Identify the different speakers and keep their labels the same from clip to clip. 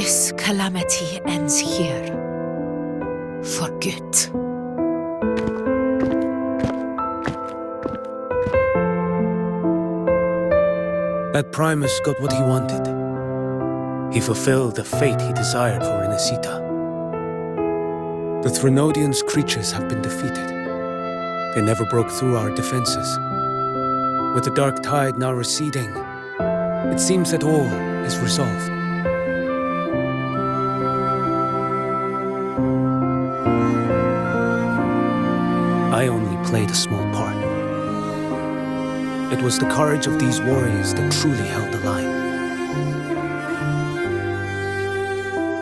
Speaker 1: This calamity ends here. For good.
Speaker 2: That Primus got what he wanted. He fulfilled the fate he desired for Inesita. The Threnodians' creatures have been defeated. They never broke through our defenses. With the dark tide now receding, it seems that all is resolved. I only played a small part. It was the courage of these warriors that truly held the line.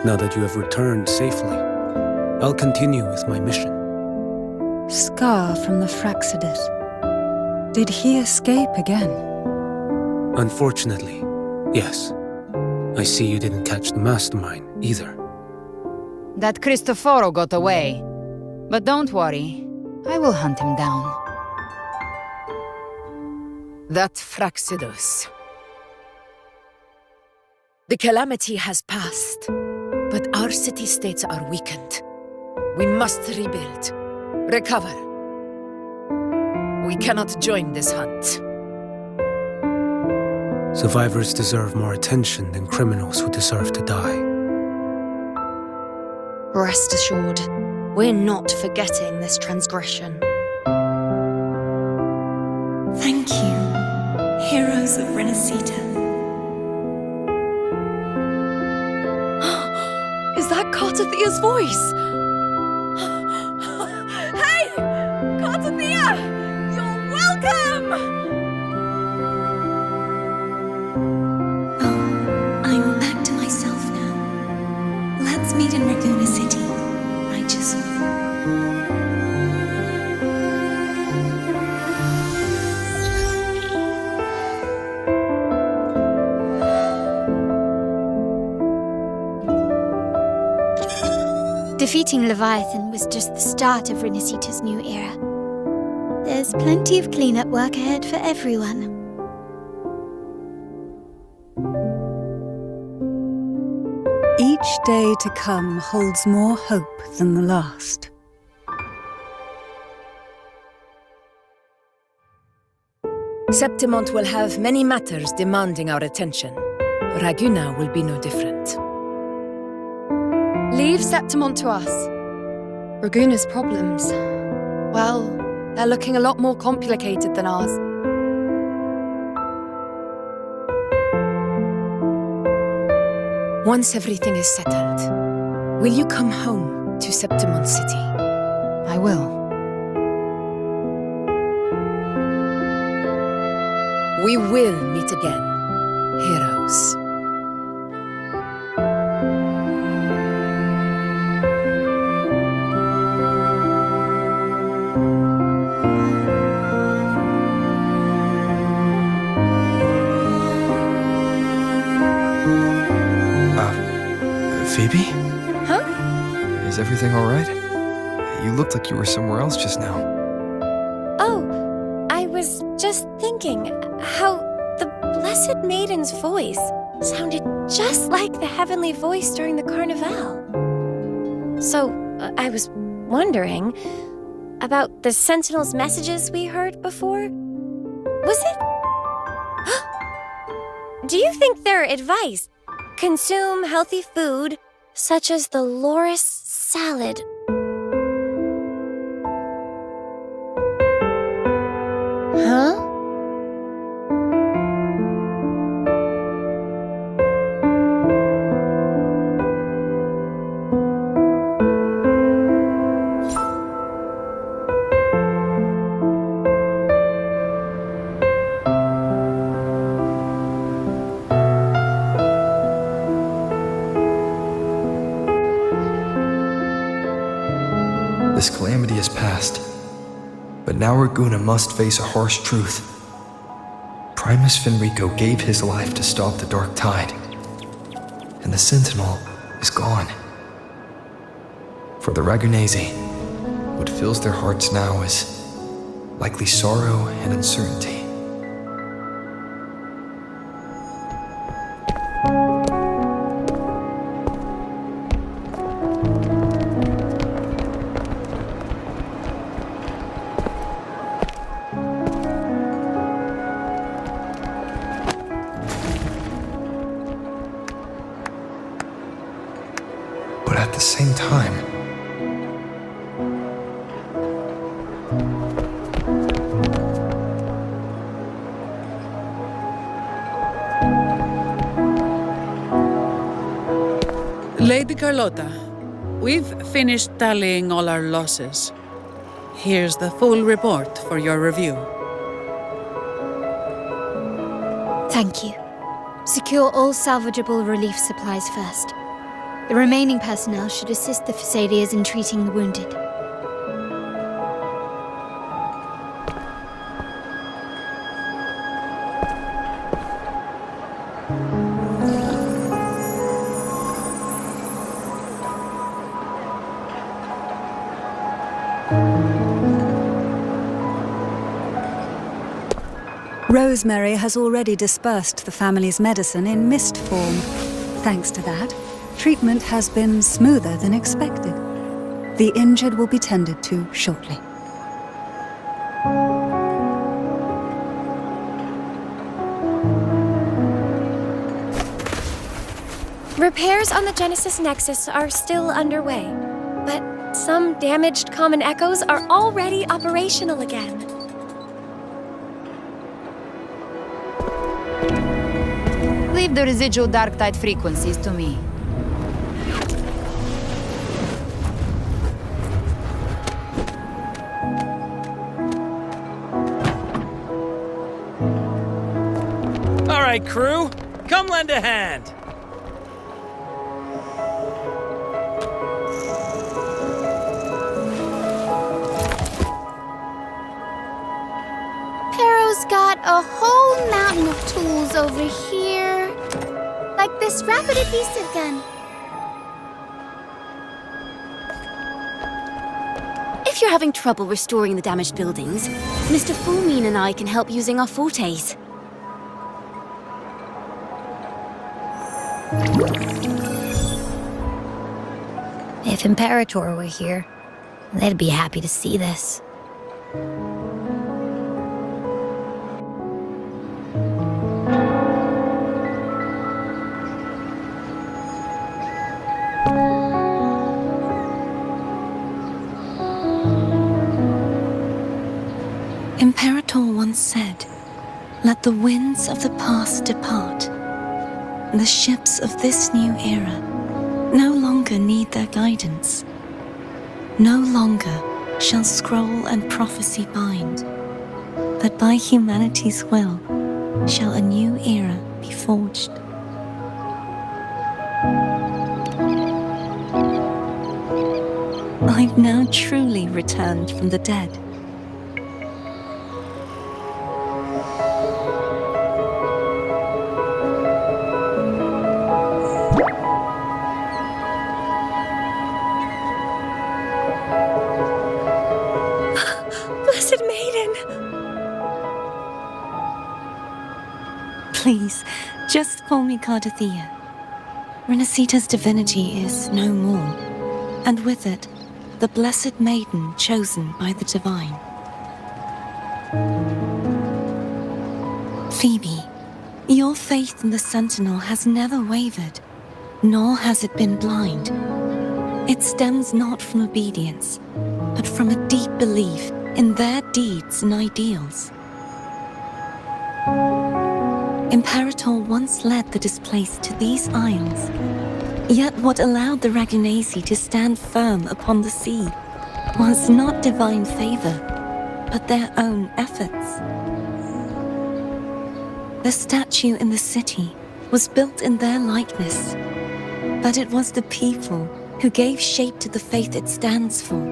Speaker 2: Now that you have returned safely, I'll continue with my mission.
Speaker 3: Scar from the Fraxidus. Did he escape again?
Speaker 2: Unfortunately, yes. I see you didn't catch the mastermind either.
Speaker 4: That Cristoforo got away. But don't worry, I will hunt him down.
Speaker 1: That Fraxidus. The calamity has passed, but our city-states are weakened. We must rebuild, recover. We cannot join this hunt.
Speaker 2: Survivors deserve more attention than criminals who deserve to die.
Speaker 5: Rest assured, we're not forgetting this transgression.
Speaker 6: Thank you, heroes of Renesita.
Speaker 5: Is that Cartathia's voice? Hey! Cartathia! You're welcome!
Speaker 6: Oh, I'm back to myself now. Let's meet in Raguna City, righteous one.
Speaker 7: Defeating Leviathan was just the start of Renesita's new era. There's plenty of cleanup work ahead for everyone.
Speaker 3: Each day to come holds more hope than the last.
Speaker 1: Septimont will have many matters demanding our attention. Raguna will be no different.
Speaker 5: Leave Septimont to us. Raguna's problems, well, they're looking a lot more complicated than ours.
Speaker 1: Once everything is settled, will you come home to Septimont City?
Speaker 4: I will.
Speaker 1: We will meet again, heroes.
Speaker 8: Phoebe?
Speaker 5: Huh?
Speaker 8: Is everything all right? You looked like you were somewhere else just now.
Speaker 9: Oh, I was just thinking how the Blessed Maiden's voice sounded just like the heavenly voice during the Carnival. So, I was wondering about the Sentinel's messages we heard before. Was it? Do you think their advice? Consume healthy food, such as the loris salad. Huh?
Speaker 8: This calamity has passed, but now Raguna must face a harsh truth. Primus Fenrico gave his life to stop the Dark Tide, and the Sentinel is gone. For the Ragunesi, what fills their hearts now is likely sorrow and uncertainty. same time.
Speaker 10: Lady Carlotta, we've finished tallying all our losses. Here's the full report for your review.
Speaker 7: Thank you. Secure all salvageable relief supplies first. The remaining personnel should assist the Phasaelians in treating the wounded.
Speaker 3: Rosemary has already dispersed the family's medicine in mist form. Thanks to that, treatment has been smoother than expected. The injured will be tended to shortly.
Speaker 9: Repairs on the Genesis Nexus are still underway, but some damaged common echoes are already operational again.
Speaker 4: Leave the residual dark tide frequencies to me.
Speaker 11: All right, crew, come lend a hand.
Speaker 7: Pero's got a whole mountain of tools over here. Like this rapid adhesive gun.
Speaker 12: If you're having trouble restoring the damaged buildings, Mr. Fullmean and I can help using our fortes.
Speaker 13: If Imperator were here, they'd be happy to see this.
Speaker 6: Imperator once said, "Let the winds of the past depart. The ships of this new era no longer need their guidance. No longer shall scroll and prophecy bind, but by humanity's will shall a new era be forged." I've now truly returned from the dead.
Speaker 9: Blessed Maiden!
Speaker 6: Please, just call me Cardathea. Renacita's divinity is no more, and with it, the Blessed Maiden chosen by the Divine. Phoebe, your faith in the Sentinel has never wavered, nor has it been blind. It stems not from obedience, but from a deep belief in their deeds and ideals. Imperator once led the displaced to these isles, yet what allowed the Ragunasi to stand firm upon the sea was not divine favor, but their own efforts. The statue in the city was built in their likeness, but it was the people who gave shape to the faith it stands for.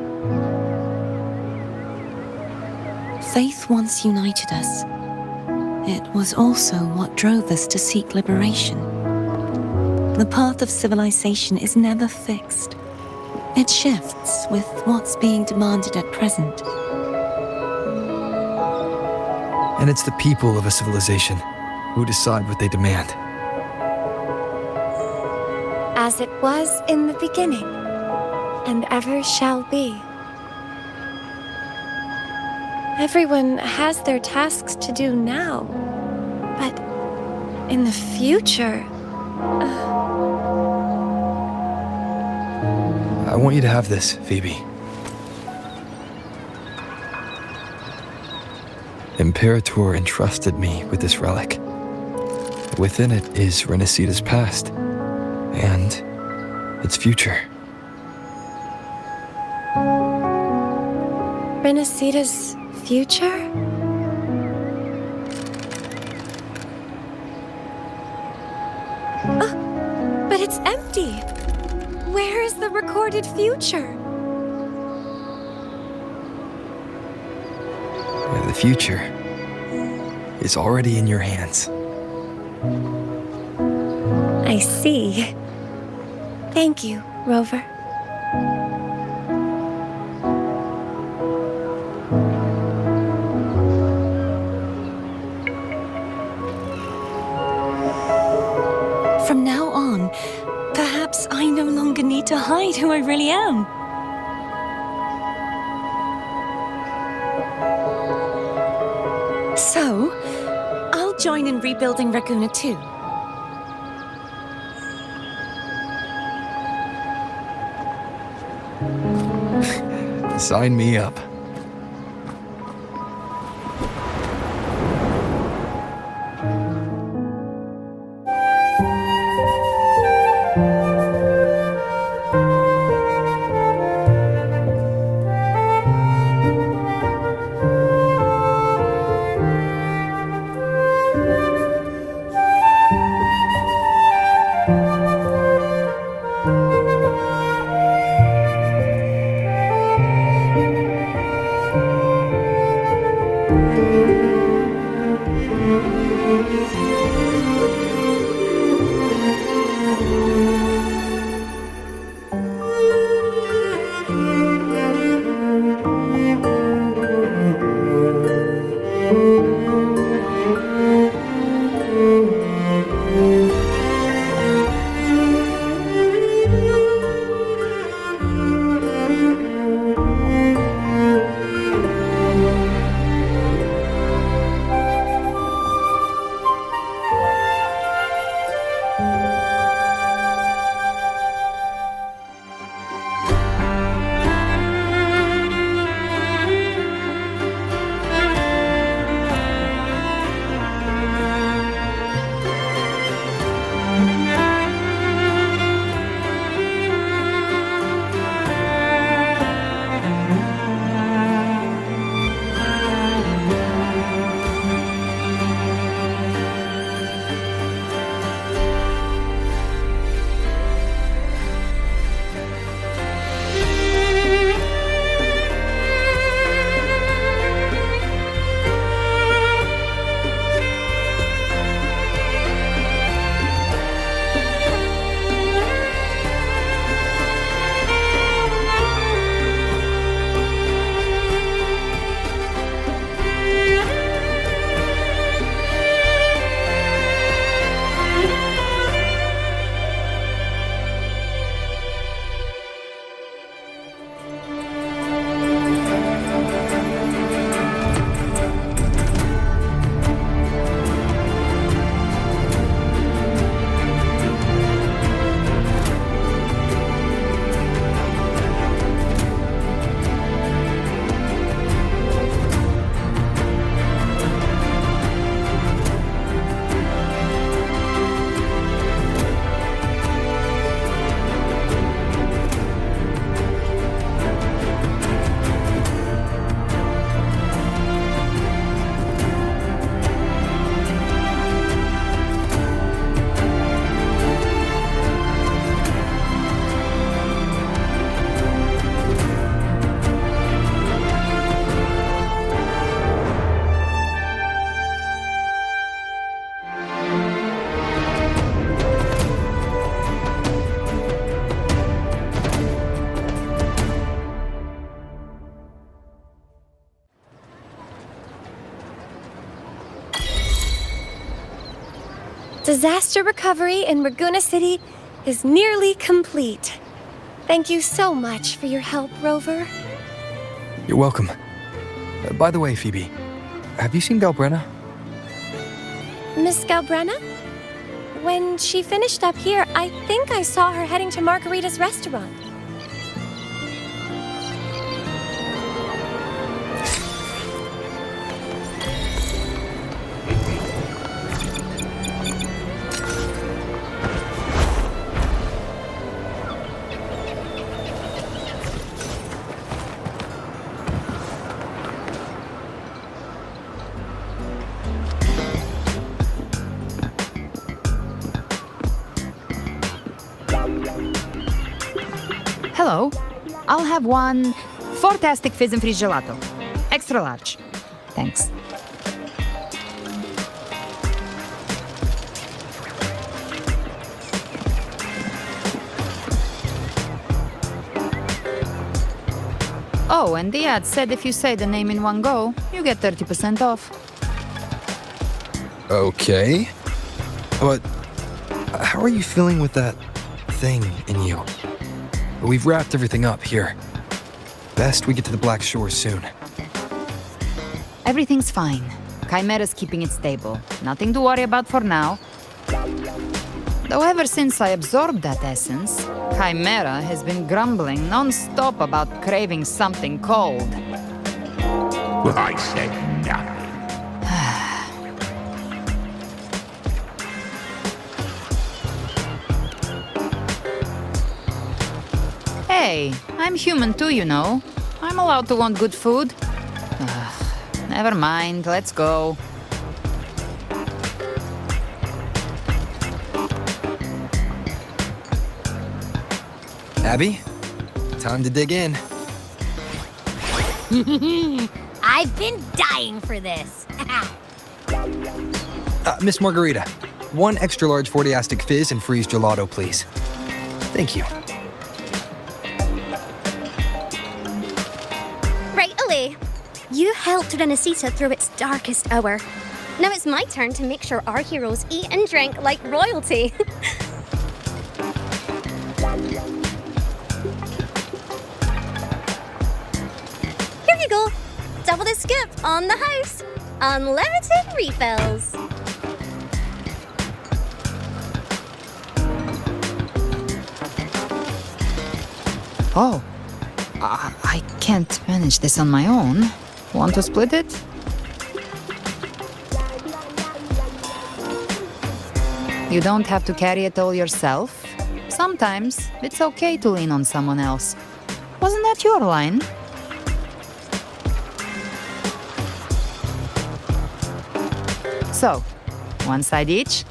Speaker 6: Faith once united us. It was also what drove us to seek liberation. The path of civilization is never fixed. It shifts with what's being demanded at present.
Speaker 8: And it's the people of a civilization who decide what they demand.
Speaker 9: As it was in the beginning, and ever shall be. Everyone has their tasks to do now, but in the future...
Speaker 8: I want you to have this, Phoebe. Imperator entrusted me with this relic. Within it is Renacita's past and its future.
Speaker 9: Renacita's future? But it's empty. Where is the recorded future?
Speaker 8: The future is already in your hands.
Speaker 9: I see. Thank you, Rover.
Speaker 6: From now on, perhaps I no longer need to hide who I really am. So, I'll join in rebuilding Raguena too.
Speaker 8: Sign me up.
Speaker 9: Disaster recovery in Raguena City is nearly complete. Thank you so much for your help, Rover.
Speaker 8: You're welcome. By the way, Phoebe, have you seen Galbrenna?
Speaker 9: Miss Galbrenna? When she finished up here, I think I saw her heading to Margarita's restaurant.
Speaker 4: Hello. I'll have one fantastic fizz and freeze gelato. Extra large. Thanks. Oh, and the ad said if you say the name in one go, you get 30% off.
Speaker 8: Okay. But how are you feeling with that thing in you? We've wrapped everything up here. Best we get to the Black Shore soon.
Speaker 4: Everything's fine. Chimera's keeping it stable. Nothing to worry about for now. Though ever since I absorbed that essence, Chimera has been grumbling non-stop about craving something cold.
Speaker 14: Well, I said nothing.
Speaker 4: Hey, I'm human too, you know. I'm allowed to want good food. Never mind, let's go.
Speaker 8: Abby, time to dig in.
Speaker 12: I've been dying for this.
Speaker 8: Miss Margarita, one extra large 40-astic fizz and freeze gelato, please. Thank you.
Speaker 15: Right away. You helped Renesita through its darkest hour. Now it's my turn to make sure our heroes eat and drink like royalty. Here you go. Double the scoop on the house. Unlimited refills.
Speaker 4: Oh, I can't manage this on my own. Want to split it? You don't have to carry it all yourself. Sometimes it's okay to lean on someone else. Wasn't that your line? So, one side each.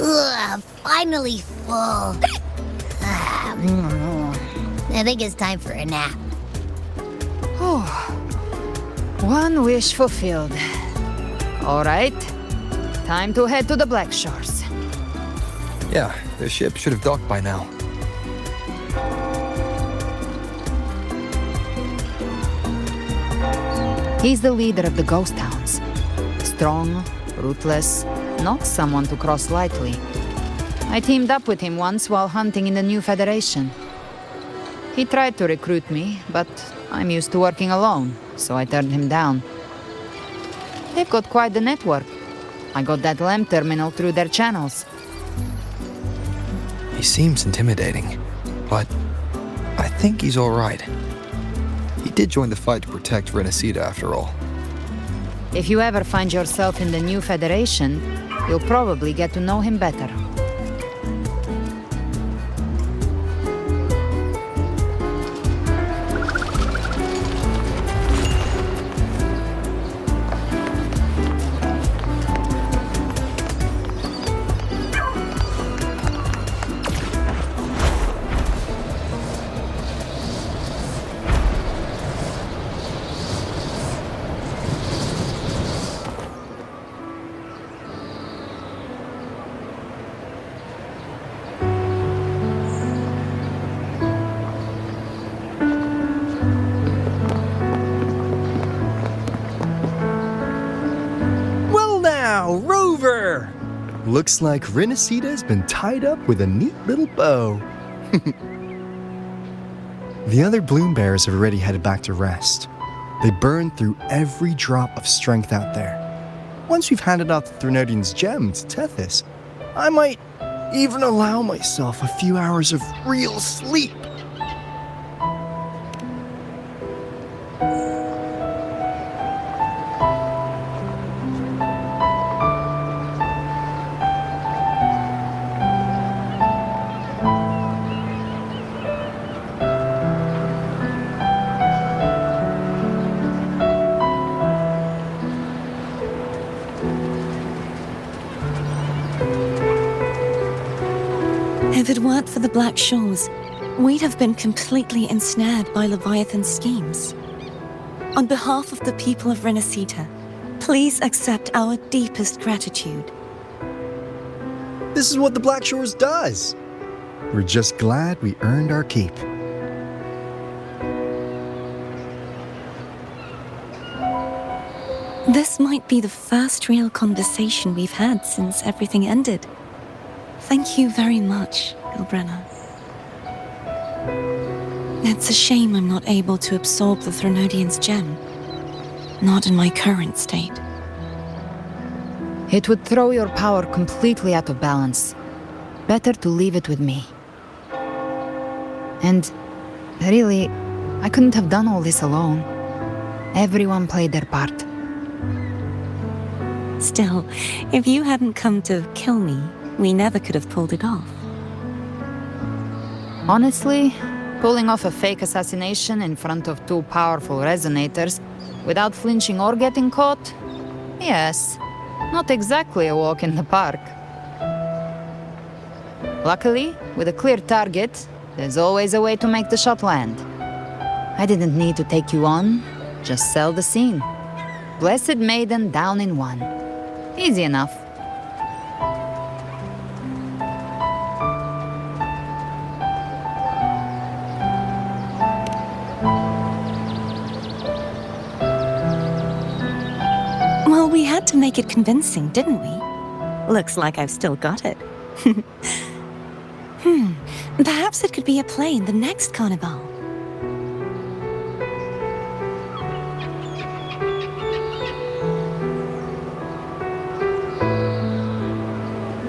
Speaker 13: Ugh, finally full. I think it's time for a nap.
Speaker 4: Oh, one wish fulfilled. All right, time to head to the Black Shores.
Speaker 8: Yeah, the ship should have docked by now.
Speaker 4: He's the leader of the ghost towns. Strong, ruthless, not someone to cross lightly. I teamed up with him once while hunting in the new Federation. He tried to recruit me, but I'm used to working alone, so I turned him down. They've got quite the network. I got that lamp terminal through their channels.
Speaker 8: He seems intimidating, but I think he's all right. He did join the fight to protect Renesita after all.
Speaker 4: If you ever find yourself in the new Federation, you'll probably get to know him better.
Speaker 16: Rover! Looks like Renesita's been tied up with a neat little bow. The other bloom bearers have already headed back to rest. They burned through every drop of strength out there. Once we've handed out the Threnodian's gem to Tethys, I might even allow myself a few hours of real sleep.
Speaker 6: If it weren't for the Black Shores, we'd have been completely ensnared by Leviathan's schemes. On behalf of the people of Renacita, please accept our deepest gratitude.
Speaker 16: This is what the Black Shores does. We're just glad we earned our keep.
Speaker 6: This might be the first real conversation we've had since everything ended. Thank you very much, Gilbrenna. It's a shame I'm not able to absorb the Threnodian's gem. Not in my current state.
Speaker 4: It would throw your power completely out of balance. Better to leave it with me. And really, I couldn't have done all this alone. Everyone played their part.
Speaker 6: Still, if you hadn't come to kill me, we never could have pulled it off.
Speaker 4: Honestly, pulling off a fake assassination in front of two powerful resonators without flinching or getting caught? Yes, not exactly a walk in the park. Luckily, with a clear target, there's always a way to make the shot land. I didn't need to take you on, just sell the scene. Blessed Maiden down in one. Easy enough.
Speaker 6: Well, we had to make it convincing, didn't we? Looks like I've still got it. Perhaps it could be a play in the next carnival.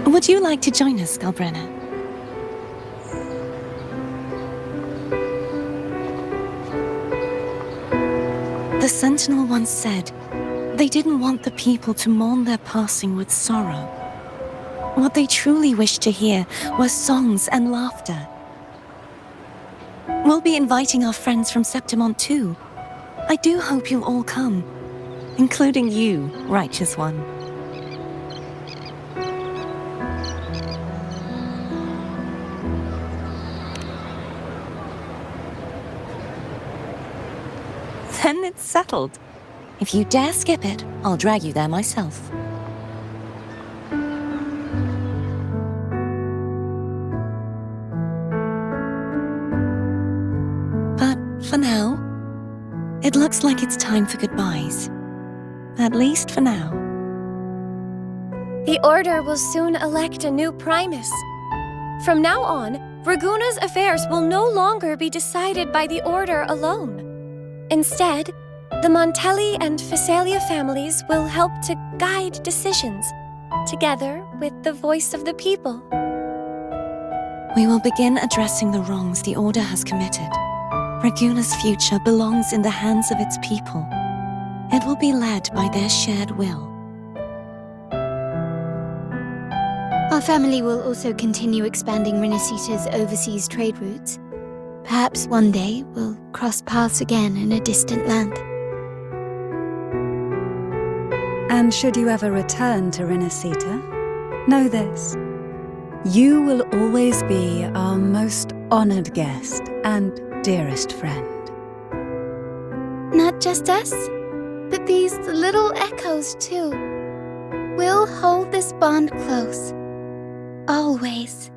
Speaker 6: Would you like to join us, Gilbrenna? The Sentinel once said, they didn't want the people to mourn their passing with sorrow. What they truly wished to hear were songs and laughter. We'll be inviting our friends from Septimont too. I do hope you'll all come, including you, Righteous One. Then it's settled. If you dare skip it, I'll drag you there myself. But for now, it looks like it's time for goodbyes. At least for now.
Speaker 9: The Order will soon elect a new Primus. From now on, Raguna's affairs will no longer be decided by the Order alone. Instead, the Montelli and Phasalia families will help to guide decisions, together with the voice of the people.
Speaker 6: We will begin addressing the wrongs the Order has committed. Raguna's future belongs in the hands of its people. It will be led by their shared will.
Speaker 7: Our family will also continue expanding Renacita's overseas trade routes. Perhaps one day we'll cross paths again in a distant land.
Speaker 3: And should you ever return to Renacita, know this. You will always be our most honored guest and dearest friend.
Speaker 7: Not just us, but these little echoes too. We'll hold this bond close. Always.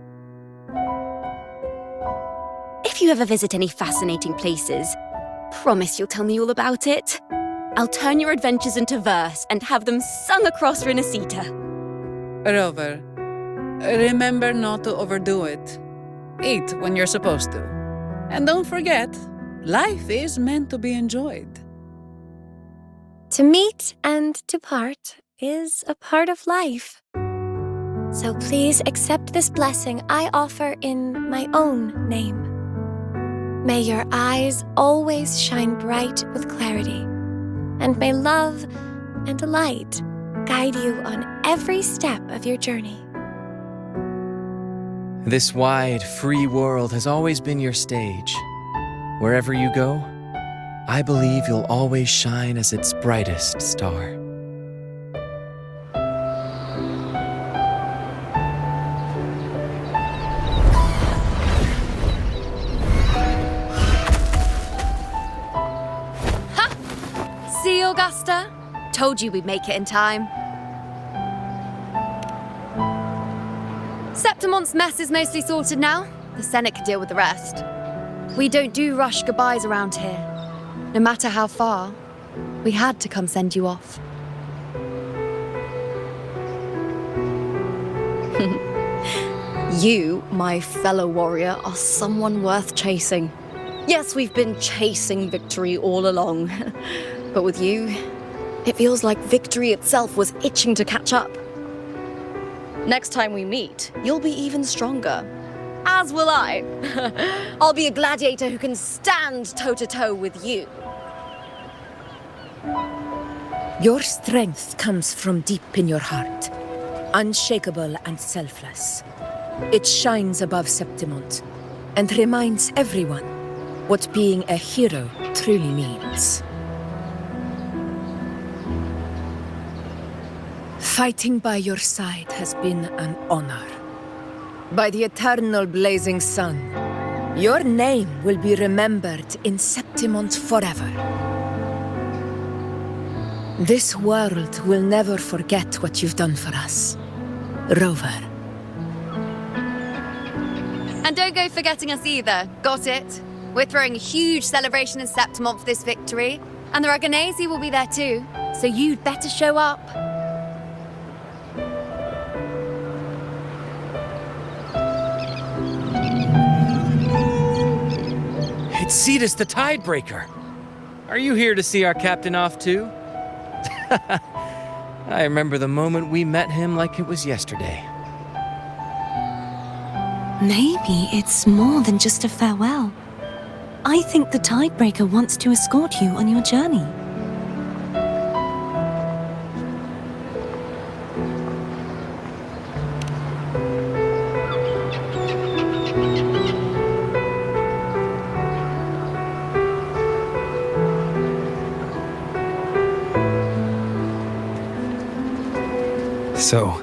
Speaker 12: If you ever visit any fascinating places, promise you'll tell me all about it. I'll turn your adventures into verse and have them sung across Renacita.
Speaker 10: Rover, remember not to overdo it. Eat when you're supposed to. And don't forget, life is meant to be enjoyed.
Speaker 9: To meet and to part is a part of life. So please accept this blessing I offer in my own name. May your eyes always shine bright with clarity, and may love and light guide you on every step of your journey.
Speaker 11: This wide, free world has always been your stage. Wherever you go, I believe you'll always shine as its brightest star.
Speaker 17: Augusta? Told you we'd make it in time. Septimont's mess is mostly sorted now. The Senate can deal with the rest. We don't do rush goodbyes around here. No matter how far, we had to come send you off. You, my fellow warrior, are someone worth chasing. Yes, we've been chasing victory all along. But with you, it feels like victory itself was itching to catch up. Next time we meet, you'll be even stronger. As will I. I'll be a gladiator who can stand toe-to-toe with you.
Speaker 1: Your strength comes from deep in your heart, unshakable and selfless. It shines above Septimont and reminds everyone what being a hero truly means. Fighting by your side has been an honor. By the eternal blazing sun, your name will be remembered in Septimont forever. This world will never forget what you've done for us, Rover.
Speaker 17: And don't go forgetting us either, got it? We're throwing a huge celebration in Septimont for this victory, and the Aragonese will be there too, so you'd better show up.
Speaker 11: It's Cetus the Tidebreaker. Are you here to see our captain off too? I remember the moment we met him like it was yesterday.
Speaker 6: Maybe it's more than just a farewell. I think the Tidebreaker wants to escort you on your journey.
Speaker 8: So,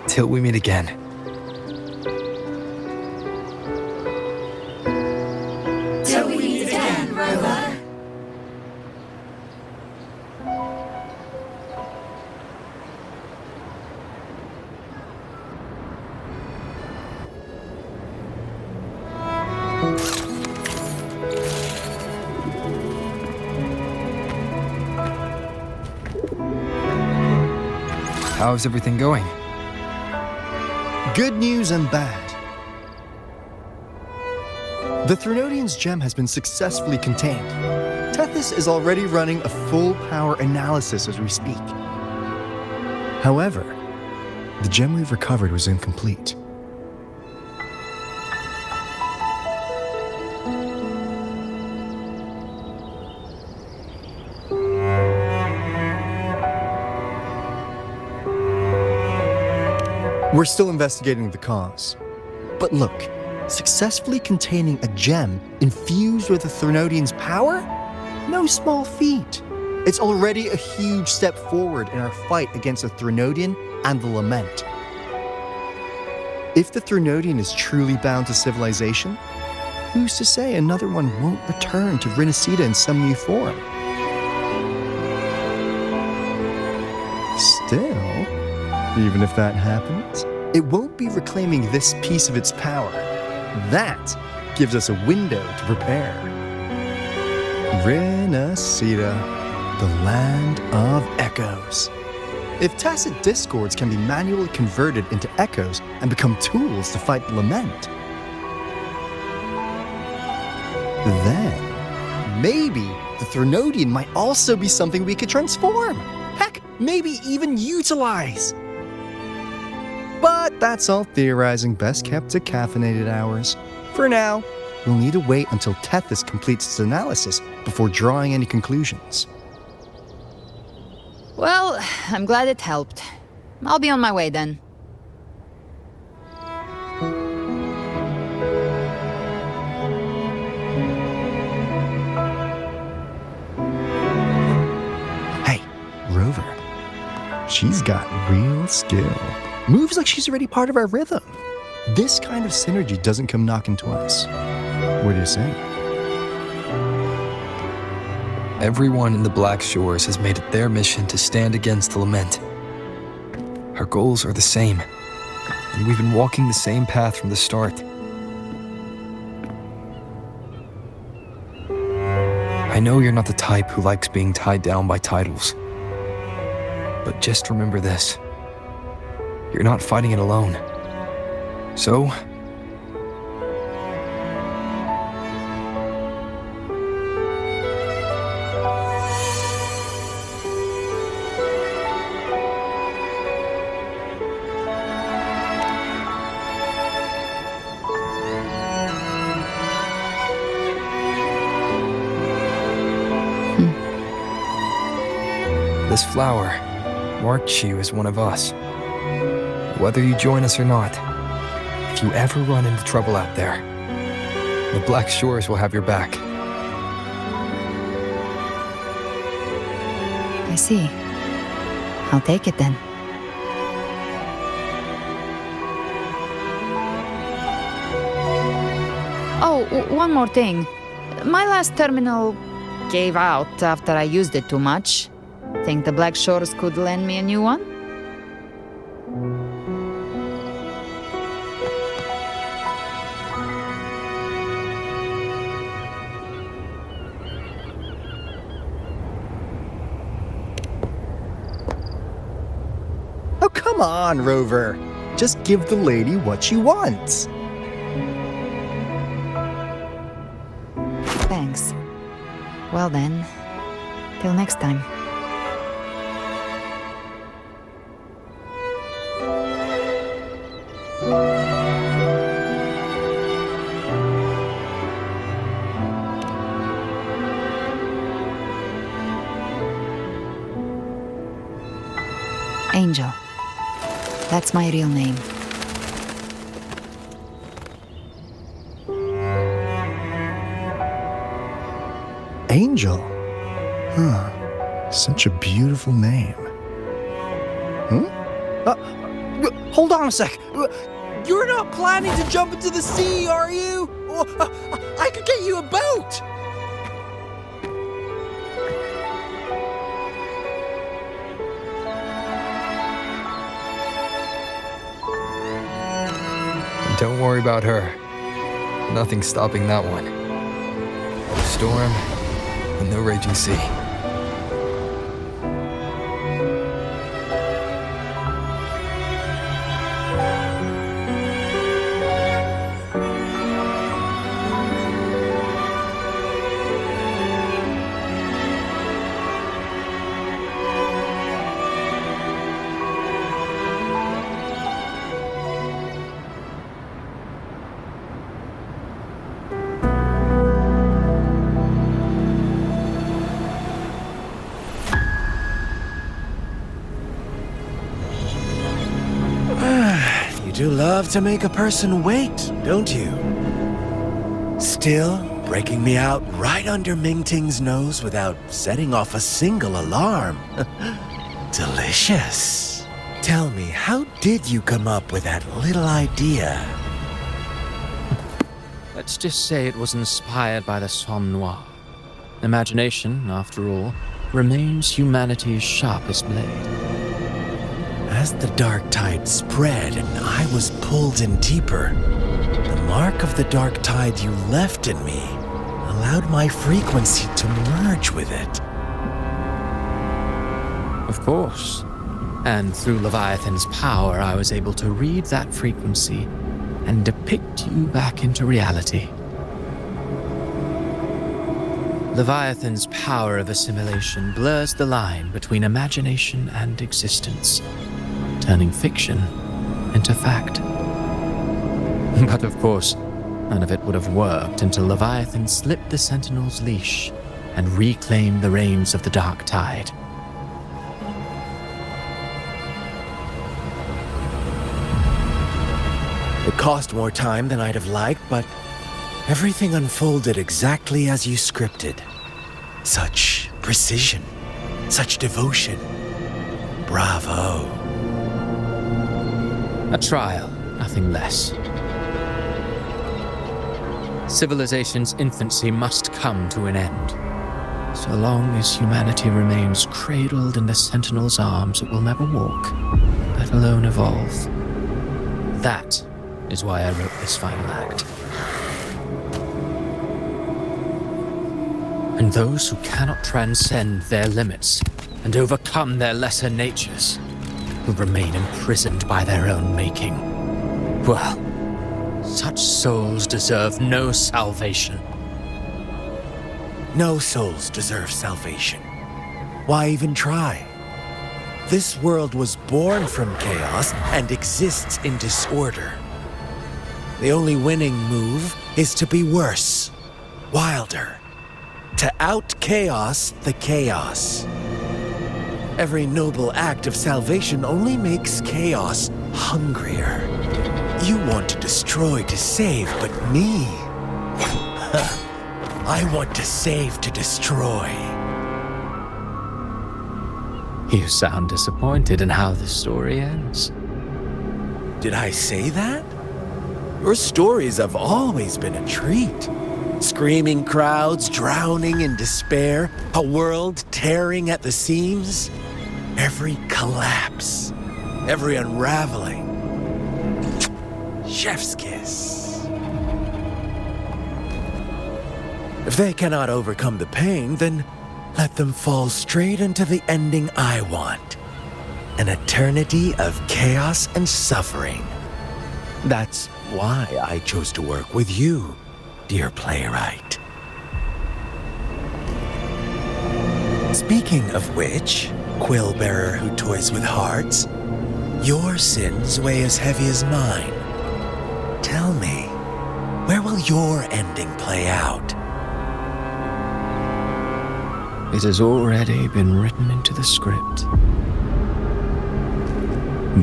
Speaker 8: till we meet again.
Speaker 18: Till we meet again, Rover.
Speaker 8: How's everything going?
Speaker 16: Good news and bad. The Threnodian's gem has been successfully contained. Tethys is already running a full power analysis as we speak. However, the gem we've recovered was incomplete. We're still investigating the cause. But look, successfully containing a gem infused with the Threnodian's power? No small feat. It's already a huge step forward in our fight against the Threnodian and the Lament. If the Threnodian is truly bound to civilization, who's to say another one won't return to Rinascita in some new form? Still, even if that happens, it won't be reclaiming this piece of its power. That gives us a window to prepare. Rinascita, the land of echoes. If tacit discords can be manually converted into echoes and become tools to fight the Lament, then maybe the Threnodian might also be something we could transform. Heck, maybe even utilize. But that's all theorizing best kept to caffeinated hours. For now, we'll need to wait until Tethys completes its analysis before drawing any conclusions.
Speaker 4: Well, I'm glad it helped. I'll be on my way then.
Speaker 16: Hey, Rover. She's got real skill. Moves like she's already part of our rhythm. This kind of synergy doesn't come knocking twice. What do you say?
Speaker 8: Everyone in the Black Shores has made it their mission to stand against the lament. Our goals are the same, and we've been walking the same path from the start. I know you're not the type who likes being tied down by titles, but just remember this. You're not fighting it alone. So, this flower marks you as one of us. Whether you join us or not, if you ever run into trouble out there, the Black Shores will have your back.
Speaker 4: I see. I'll take it then. Oh, one more thing. My last terminal gave out after I used it too much. Think the Black Shores could lend me a new one?
Speaker 16: Oh, come on, Rover. Just give the lady what she wants.
Speaker 4: Thanks. Well then, till next time. Angel. That's my real name.
Speaker 16: Angel? Huh. Such a beautiful name.
Speaker 19: Hold on a sec. You're not planning to jump into the sea, are you? I could get you a boat.
Speaker 8: Don't worry about her. Nothing's stopping that one. No storm and no raging sea.
Speaker 20: You do love to make a person wait, don't you? Still, breaking me out right under Mingting's nose without setting off a single alarm. Delicious. Tell me, how did you come up with that little idea?
Speaker 11: Let's just say it was inspired by the Somme Noire. Imagination, after all, remains humanity's sharpest blade.
Speaker 20: As the dark tide spread and I was pulled in deeper, the mark of the dark tide you left in me allowed my frequency to merge with it.
Speaker 11: Of course. And through Leviathan's power, I was able to read that frequency and depict you back into reality. Leviathan's power of assimilation blurs the line between imagination and existence, turning fiction into fact. But of course, none of it would have worked until Leviathan slipped the Sentinel's leash and reclaimed the reins of the Dark Tide.
Speaker 20: It cost more time than I'd have liked, but everything unfolded exactly as you scripted. Such precision, such devotion. Bravo.
Speaker 11: A trial, nothing less. Civilization's infancy must come to an end. So long as humanity remains cradled in the Sentinel's arms, it will never walk, let alone evolve. That is why I wrote this final act. And those who cannot transcend their limits and overcome their lesser natures will remain imprisoned by their own making. Well, such souls deserve no salvation.
Speaker 20: No souls deserve salvation. Why even try? This world was born from chaos and exists in disorder. The only winning move is to be worse, wilder, to out-chaos the chaos. Every noble act of salvation only makes chaos hungrier. You want to destroy to save, but me? I want to save to destroy.
Speaker 11: You sound disappointed in how this story ends.
Speaker 20: Did I say that? Your stories have always been a treat. Screaming crowds drowning in despair, a world tearing at the seams. Every collapse, every unraveling. Chef's kiss. If they cannot overcome the pain, then let them fall straight into the ending I want. An eternity of chaos and suffering. That's why I chose to work with you, dear playwright. Speaking of which, quill bearer who toys with hearts, your sins weigh as heavy as mine. Tell me, where will your ending play out?
Speaker 11: It has already been written into the script.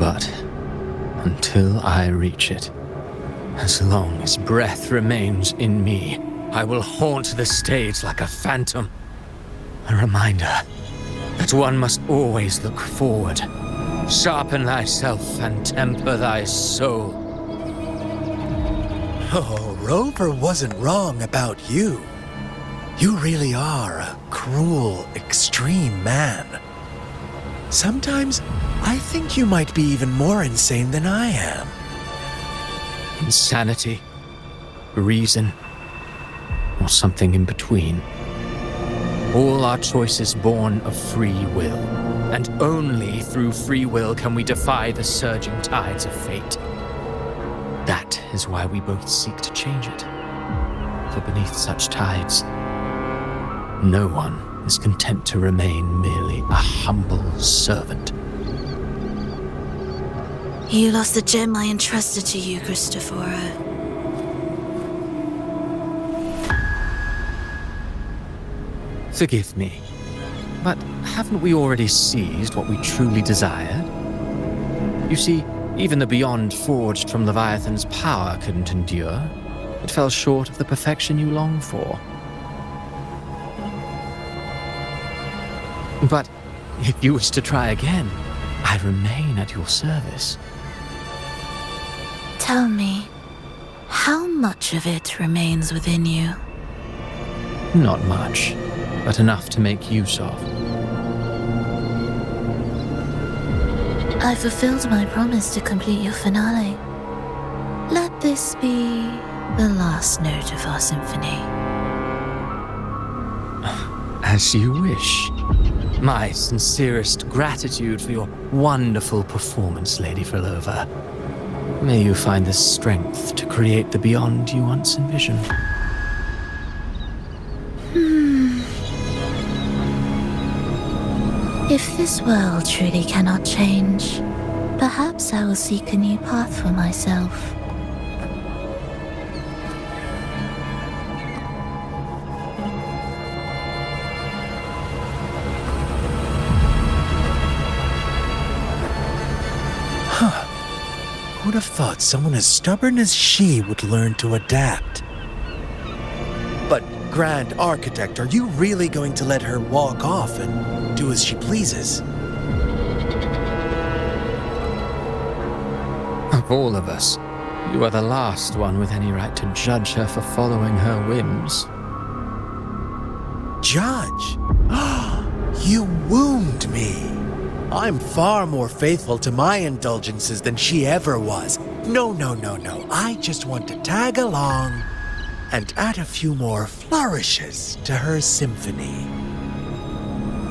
Speaker 11: But until I reach it, as long as breath remains in me, I will haunt the stage like a phantom. A reminder that one must always look forward. Sharpen thyself and temper thy soul.
Speaker 20: Oh, Rover wasn't wrong about you. You really are a cruel, extreme man. Sometimes I think you might be even more insane than I am.
Speaker 11: Insanity, reason, or something in between. All our choices born of free will, and only through free will can we defy the surging tides of fate. That is why we both seek to change it. For beneath such tides, no one is content to remain merely a humble servant.
Speaker 6: You lost the gem I entrusted to you, Cristoforo.
Speaker 11: Forgive me, but haven't we already seized what we truly desired? You see, even the beyond forged from Leviathan's power couldn't endure. It fell short of the perfection you long for. But if you wish to try again, I remain at your service.
Speaker 6: Tell me, how much of it remains within you?
Speaker 11: Not much, but enough to make use of.
Speaker 6: I fulfilled my promise to complete your finale. Let this be the last note of our symphony.
Speaker 11: As you wish. My sincerest gratitude for your wonderful performance, Lady Frolova. May you find the strength to create the beyond you once envisioned.
Speaker 6: If this world truly cannot change, perhaps I will seek a new path for myself.
Speaker 20: Who'd have thought someone as stubborn as she would learn to adapt? But, Grand Architect, are you really going to let her walk off and do as she pleases?
Speaker 11: Of all of us, you are the last one with any right to judge her for following her whims.
Speaker 20: judge. You wound me. I'm far more faithful to my indulgences than she ever was. No. I just want to tag along and add a few more flourishes to her symphony.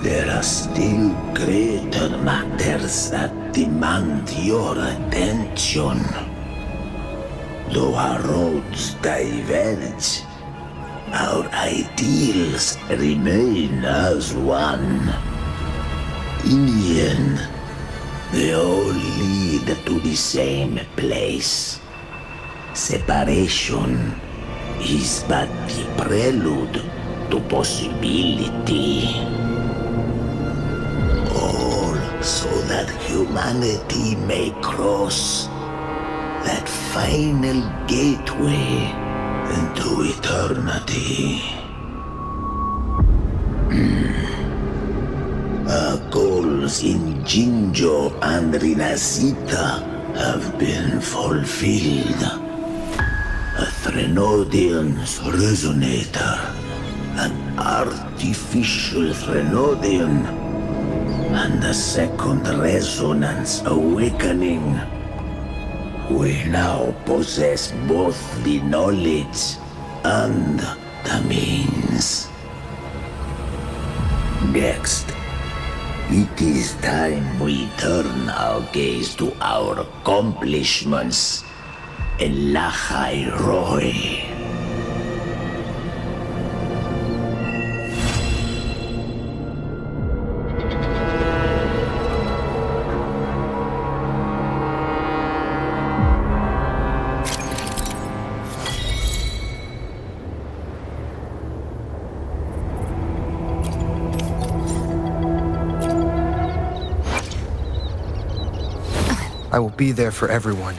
Speaker 14: There are still greater matters that demand your attention. Though our roads diverge, our ideals remain as one. In the end, they all lead to the same place. Separation is but the prelude to possibility. All so that humanity may cross that final gateway into eternity. Our goals in Jinjo and Rinasita have been fulfilled. A Threnodian's resonator, an artificial Threnodian, and a second resonance awakening. We now possess both the knowledge and the means. Next, it is time we turn our gaze to our accomplishments in Lahai Roy.
Speaker 8: I will be there for everyone.